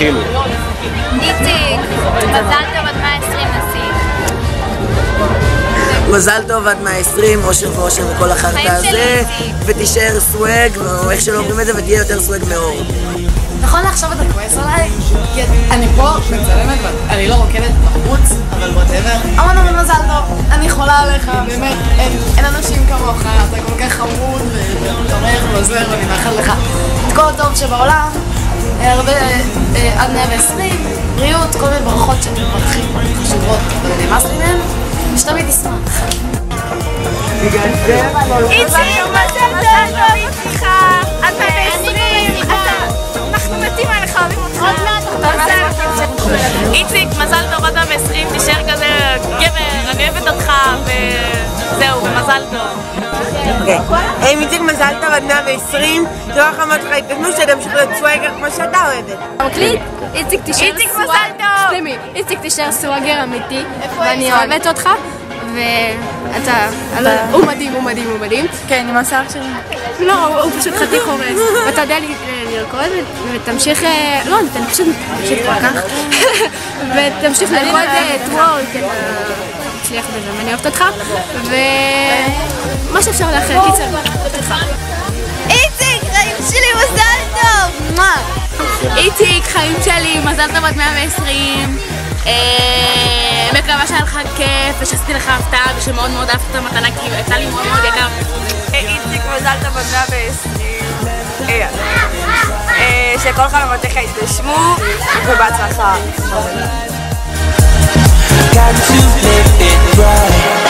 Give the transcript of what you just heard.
תתחילו. איציק, מזל טוב עד 120 נשיא. מזל טוב עד 120, אושר ואושר וכל החרטה הזה, ותישאר סווג, או איך שלא אומרים את זה, ותהיה יותר סווג מאור. נכון לעכשיו אתה כועס עליי? אני פה מצלמת, אני לא רוקדת בחוץ, אבל whatever. המון מזל טוב, אני חולה עליך, באמת, אין אנשים כמוך, אתה כל כך חמוד ותומך ועוזר, ואני מאחל לך את כל הטוב שבעולם, הרבה עד 120, בריאות, כל מיני ברכות שמברכים חשובות, ונמאס לי מהן, שתמיד תשמח. איציק, מזל טוב איתך, אתה ב-20, אנחנו מתים עליך, אוהבים אותך. עוד מעט. איציק, מזל טוב עד 20, תישאר כזה גבר, אני אוהבת אותך, וזהו, ומזל טוב. היי איציק, מזל טוב עד 120, תראו איך אמרת לך התקדמו שתמשיך להיות סוואגר כמו שאתה אוהבת. מקליט? איציק תישאר סוואגר אמיתי, ואני אוהבת אותך, ואתה, הוא מדהים. כן, עם השיער שלי. לא, הוא פשוט חתיך חורץ, ואתה יודע לרקוד, ותמשיך, לא, אני פשוט כל כך, ותמשיך לרקוד טוורק, תצליח בזה, ואני אוהבת אותך, ומה שאפשר לאחר, קיצר, איציק, חיים שלי, מזל טוב! איציק, חיים שלי, מזל טוב עד 120, מקווה שהיה לך כיף ושעשיתי לך הפתעה ושמאוד מאוד אהבת את המתנה כי הייתה לי מאוד מאוד יקר. איציק, מזל טוב עד 120, שכל חלומותיך יתגשמו ובהצלחה. Got to live it right.